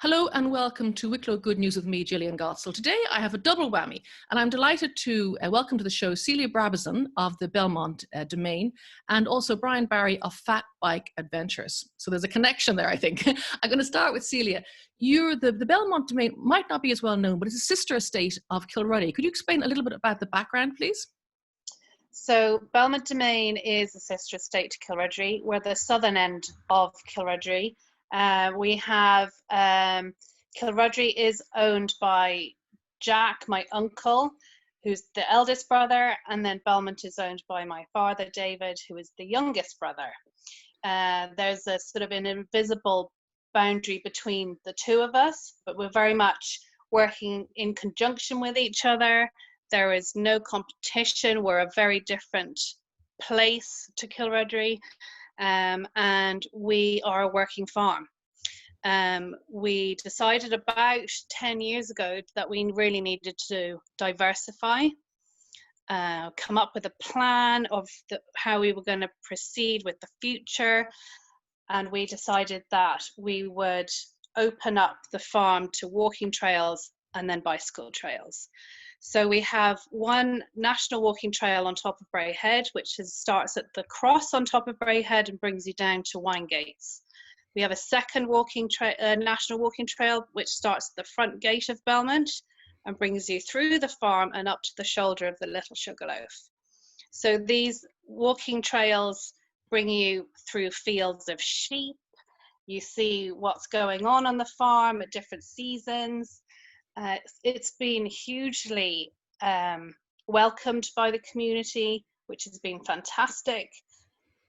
Hello and welcome to Wicklow Good News with me, Jillian Godsil. Today I have a double whammy and I'm delighted to welcome to the show Celia Brabazon of the Belmont Demense and also Brian Barry of Fat Bike Adventures. So there's a connection there, I think. I'm going to start with Celia. The Belmont Demense might not be as well known, but it's a sister estate of Kilruddery. Could you explain a little bit about the background, please? So Belmont Demense is a sister estate to Kilruddery. We're the southern end of Kilruddery. We have Kilruddery is owned by Jack, my uncle, who's the eldest brother, and then Belmont is owned by my father, David, who is the youngest brother. There's a sort of an invisible boundary between the two of us, but we're very much working in conjunction with each other. There is no competition. We're a very different place to Kilruddery. And we are a working farm. We decided about 10 years ago that we really needed to diversify, come up with a plan of how we were going to proceed with the future. And we decided that we would open up the farm to walking trails and then bicycle trails. So we have one national walking trail on top of Bray Head, which starts at the cross on top of Bray Head and brings you down to Winegates. We have a second national walking trail, which starts at the front gate of Belmont and brings you through the farm and up to the shoulder of the Little Sugarloaf. So these walking trails bring you through fields of sheep. You see what's going on the farm at different seasons. It's been hugely welcomed by the community, which has been fantastic.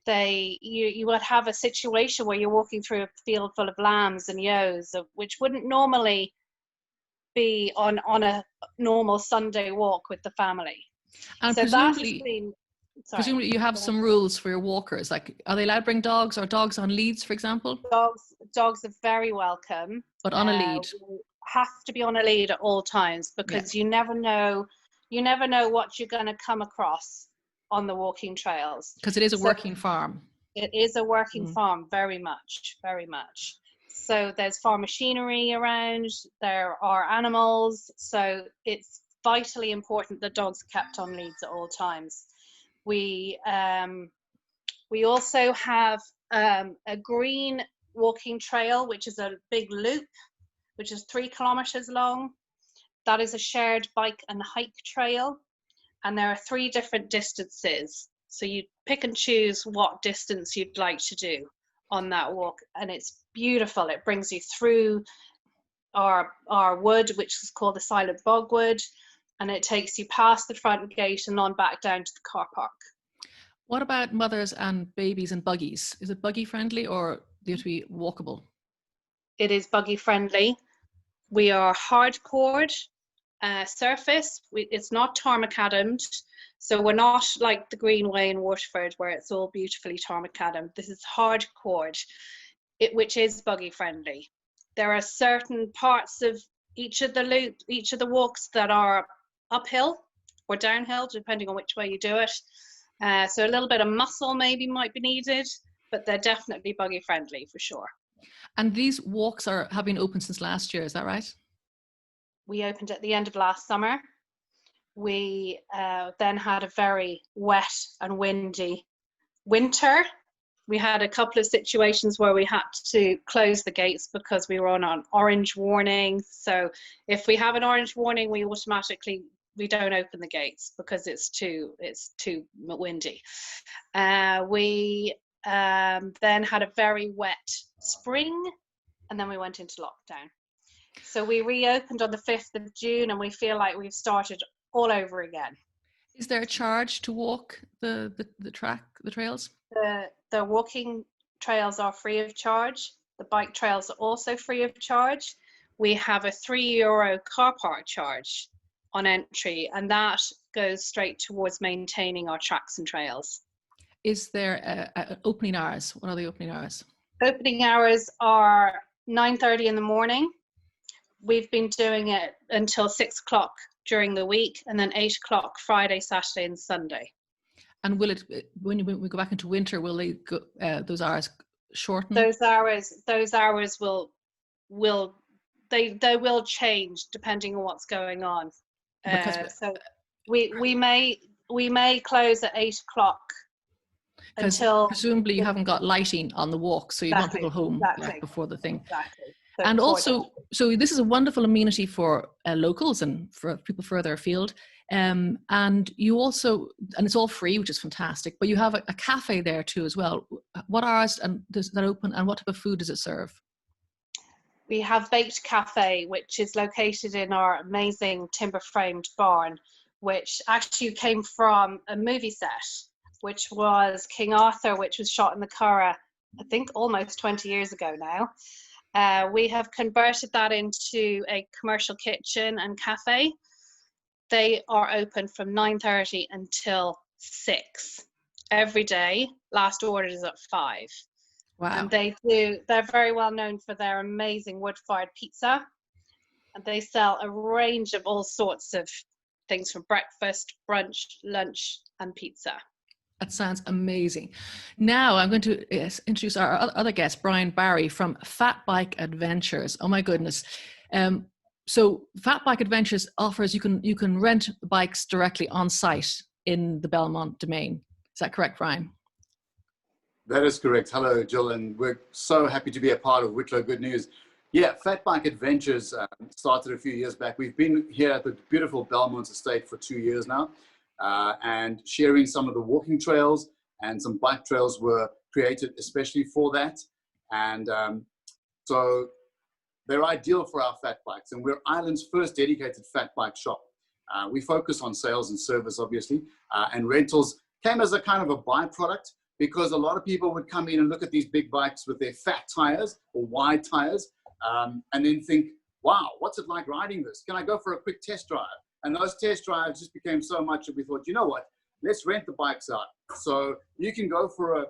You would have a situation where you're walking through a field full of lambs and ewes, which wouldn't normally be on a normal Sunday walk with the family. And so presumably you have some rules for your walkers. Like, are they allowed to bring dogs or dogs on leads, for example? Dogs are very welcome. But on a lead. Have to be on a lead at all times because you never know what you're going to come across on the walking trails, because it is a working farm. It is a working farm, very much. So there's farm machinery around, there are animals, so it's vitally important that dogs are kept on leads at all times. We also have a green walking trail, which is a big loop, which is 3 kilometers long. That is a shared bike and hike trail. And there are 3 different distances. So you pick and choose what distance you'd like to do on that walk. And it's beautiful. It brings you through our wood, which is called the Silent Bogwood. And it takes you past the front gate and on back down to the car park. What about mothers and babies and buggies? Is it buggy friendly or do you have to be walkable? It is buggy friendly. We are hardcored surface. It's not tarmacaddamed, so we're not like the Greenway in Waterford where it's all beautifully tarmacaddamed. This is hardcored, which is buggy friendly. There are certain parts of each of the walks that are uphill or downhill, depending on which way you do it. So a little bit of muscle maybe might be needed, but they're definitely buggy friendly for sure. And these walks have been open since last year, is that right? We opened at the end of last summer. We then had a very wet and windy winter. We had a couple of situations where we had to close the gates because we were on an orange warning. So if we have an orange warning, we don't open the gates because it's too windy. We then had a very wet spring, and then we went into lockdown. So we reopened on the 5th of June, and we feel like we've started all over again. Is there a charge to walk the trails? The walking trails are free of charge. The bike trails are also free of charge. We have a €3 car park charge on entry, and that goes straight towards maintaining our tracks and trails. Is there opening hours? What are the opening hours? Opening hours are 9:30 in the morning. We've been doing it until 6 o'clock during the week, and then 8 o'clock Friday, Saturday, and Sunday. And will it, when we go back into winter, will they go, those hours shorten? Those hours will they will change depending on what's going on. Because So we may close at 8 o'clock until presumably you haven't got lighting on the walk, so you want people home before the thing. Exactly. So And also, so this is a wonderful amenity for locals and for people further afield. And you also, and it's all free, which is fantastic, but you have a cafe there too as well. What hours and does that open, and what type of food does it serve? We have Baked Cafe, which is located in our amazing timber framed barn, which actually came from a movie set, which was King Arthur, which was shot in the Curragh, I think almost 20 years ago now. We have converted that into a commercial kitchen and cafe. They are open from 9:30 until 6 every day. Last order is at 5. Wow. And they're very well known for their amazing wood-fired pizza. And they sell a range of all sorts of things from breakfast, brunch, lunch, and pizza. That sounds amazing. Now I'm going to introduce our other guest, Brian Barry from Fat Bike Adventures. Oh my goodness. So Fat Bike Adventures offers, you can rent bikes directly on site in the Belmont Domain. Is that correct, Brian? That is correct. Hello, Jill, and we're so happy to be a part of Wicklow Good News. Yeah, Fat Bike Adventures started a few years back. We've been here at the beautiful Belmont estate for 2 years now, and sharing some of the walking trails, and some bike trails were created especially for that. And so they're ideal for our fat bikes, and we're Ireland's first dedicated fat bike shop. We focus on sales and service, obviously, and rentals came as a kind of a byproduct, because a lot of people would come in and look at these big bikes with their fat tires or wide tires, and then think, wow, what's it like riding this? Can I go for a quick test drive? And those test drives just became so much that we thought, you know what, let's rent the bikes out. So you can go for a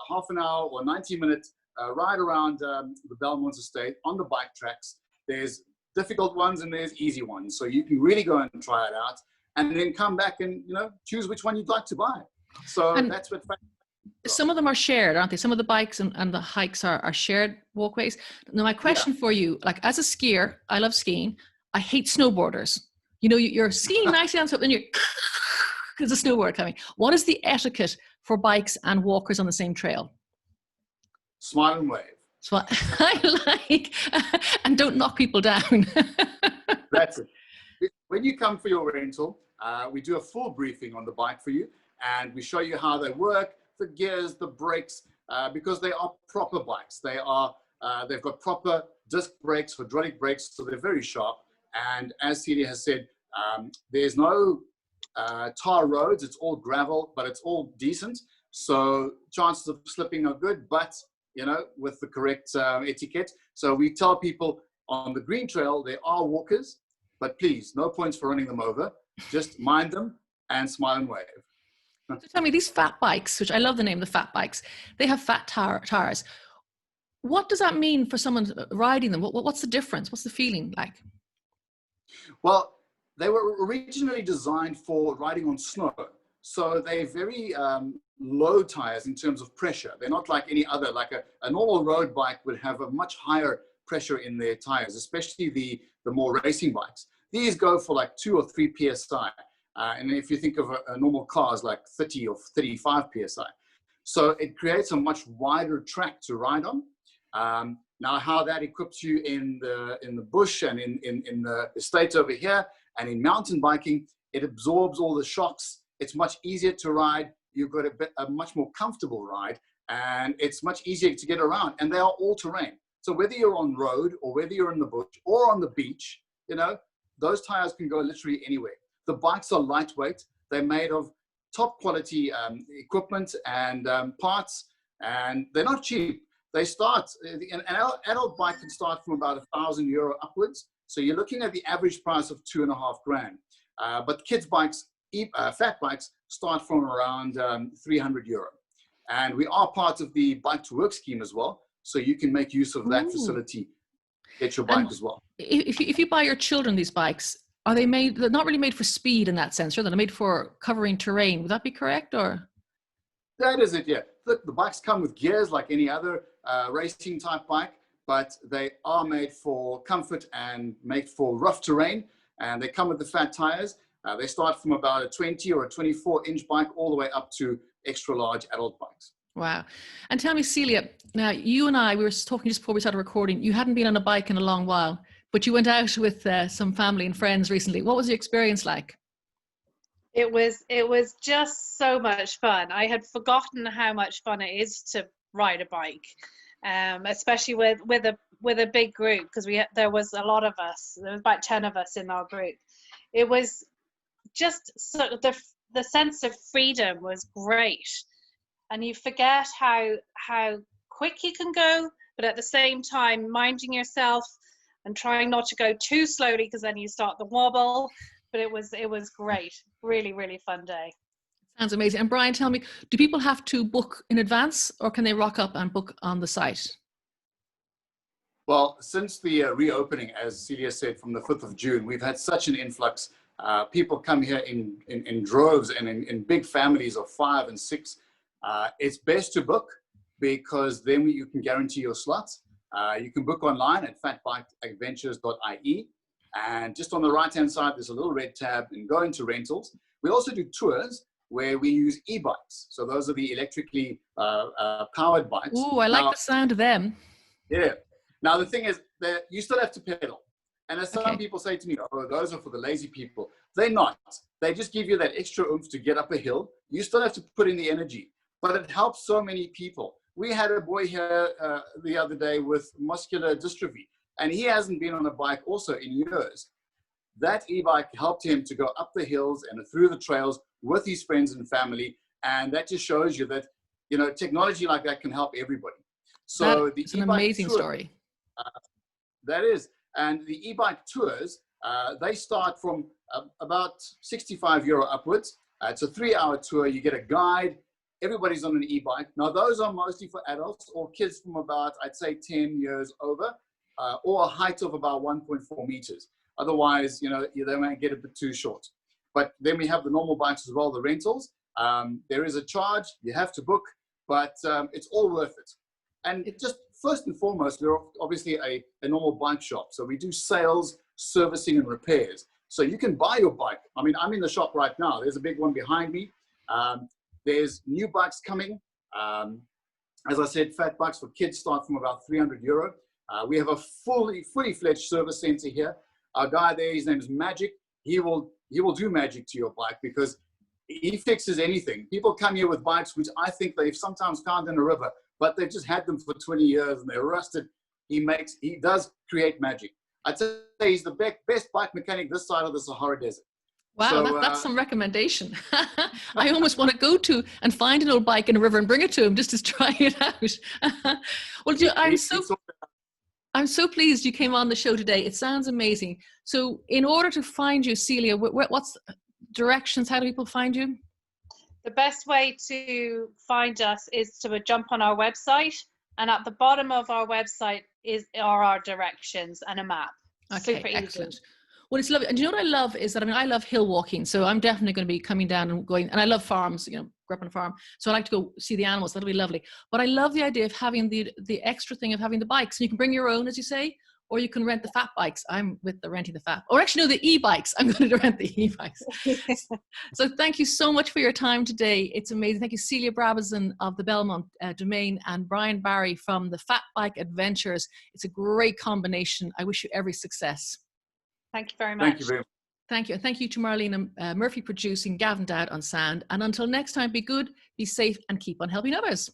half an hour or 90-minute ride around the Belmont estate on the bike tracks. There's difficult ones and there's easy ones. So you can really go and try it out, and then come back and, you know, choose which one you'd like to buy. So that's what. Some of them are shared, aren't they? Some of the bikes and the hikes are shared walkways. Now, my question for you, like as a skier, I love skiing. I hate snowboarders. You know, you're skiing nicely on something, there's a snowboard coming. What is the etiquette for bikes and walkers on the same trail? Smile and wave. So I like, and don't knock people down. That's it. When you come for your rental, we do a full briefing on the bike for you, and we show you how they work, the gears, the brakes, because they are proper bikes. They've got proper disc brakes, hydraulic brakes, so they're very sharp. And as Celia has said, there's no tar roads, it's all gravel, but it's all decent. So chances of slipping are good, but you know, with the correct etiquette. So we tell people on the green trail, there are walkers, but please, no points for running them over. Just mind them and smile and wave. So tell me, these fat bikes, which I love the name, the fat bikes, they have fat tires. What does that mean for someone riding them? What's the difference? What's the feeling like? Well, they were originally designed for riding on snow. So they're very low tires in terms of pressure. They're not like any other, like a normal road bike would have a much higher pressure in their tires, especially the more racing bikes. These go for like 2 or 3 PSI. And if you think of a normal car is like 30 or 35 PSI. So it creates a much wider track to ride on. Now how that equips you in the bush and in the estate over here and in mountain biking, it absorbs all the shocks. It's much easier to ride. You've got a much more comfortable ride, and it's much easier to get around, and they are all terrain. So whether you're on road or whether you're in the bush or on the beach, you know, those tires can go literally anywhere. The bikes are lightweight. They're made of top quality equipment and parts, and they're not cheap. They start, an adult bike can start from about €1,000 upwards. So you're looking at the average price of €2,500. But kids bikes, fat bikes, start from around €300. And we are part of the Bike to Work scheme as well. So you can make use of that facility, get your bike as well. If you buy your children these bikes, are they made, they're not really made for speed in that sense, or they're made for covering terrain. Would that be correct? Or? That is it, yeah. The bikes come with gears like any other racing type bike, but they are made for comfort and made for rough terrain. And they come with the fat tires. They start from about a 20 or a 24-inch bike all the way up to extra large adult bikes. Wow. And tell me, Celia, now you and I, we were talking just before we started recording, you hadn't been on a bike in a long while, but you went out with some family and friends recently. What was your experience like? It was just so much fun. I had forgotten how much fun it is to ride a bike, especially with a big group, because there was a lot of us. There was about 10 of us in our group. It was just so the sense of freedom was great, and you forget how quick you can go, but at the same time minding yourself and trying not to go too slowly, because then you start the wobble. But it was great. Really, really fun day. Sounds amazing. And Brian, tell me, do people have to book in advance, or can they rock up and book on the site? Well, since the reopening, as Celia said, from the 5th of June, we've had such an influx. People come here in droves and in big families of 5 and 6. It's best to book, because then you can guarantee your slots. You can book online at fatbikeadventures.ie. And just on the right-hand side, there's a little red tab and go into rentals. We also do tours where we use e-bikes. So those are the electrically powered bikes. Oh, I like the sound of them. Yeah. Now, the thing is that you still have to pedal. And as some people say to me, oh, those are for the lazy people. They're not. They just give you that extra oomph to get up a hill. You still have to put in the energy. But it helps so many people. We had a boy here the other day with muscular dystrophy, and he hasn't been on a bike also in years. That e-bike helped him to go up the hills and through the trails with his friends and family. And that just shows you that, you know, technology like that can help everybody. So it's an amazing story. That is. And the e-bike tours, they start from about €65 upwards. It's a 3-hour tour. You get a guide. Everybody's on an e-bike. Now, those are mostly for adults or kids from about, I'd say, 10 years over, or a height of about 1.4 meters. Otherwise, you know, they might get a bit too short. But then we have the normal bikes as well, the rentals. There is a charge. You have to book, but it's all worth it. And it just, first and foremost, we're obviously a normal bike shop. So we do sales, servicing, and repairs. So you can buy your bike. I mean, I'm in the shop right now. There's a big one behind me. There's new bikes coming. As I said, fat bikes for kids start from about €300. We have a fully fledged service center here. Our guy there, his name is Magic. He will do magic to your bike, because he fixes anything. People come here with bikes which I think they've sometimes found in a river, but they've just had them for 20 years and they're rusted. He does create magic. I'd say he's the best bike mechanic this side of the Sahara Desert. Wow, so, that's some recommendation. I almost want to go to and find an old bike in a river and bring it to him just to try it out. Well, I'm so pleased you came on the show today. It sounds amazing. So in order to find you, Celia, what's directions? How do people find you? The best way to find us is to jump on our website, and at the bottom of our website are our directions and a map. Okay, super excellent. easy. Well, it's lovely. And you know what I love is that, I mean, I love hill walking. So I'm definitely going to be coming down and going, and I love farms, you know, grew up on a farm. So I like to go see the animals. That'll be lovely. But I love the idea of having the extra thing of having the bikes. And you can bring your own, as you say, or you can rent the fat bikes. I'm with the renting the fat, or actually no, the e-bikes. I'm going to rent the e-bikes. So thank you so much for your time today. It's amazing. Thank you, Celia Brabazon of the Belmont Domain, and Brian Barry from the Fat Bike Adventures. It's a great combination. I wish you every success. Thank you very much. Thank you very much. Thank you. And thank you to Marlene Murphy producing, Gavin Dowd on sound. And until next time, be good, be safe, and keep on helping others.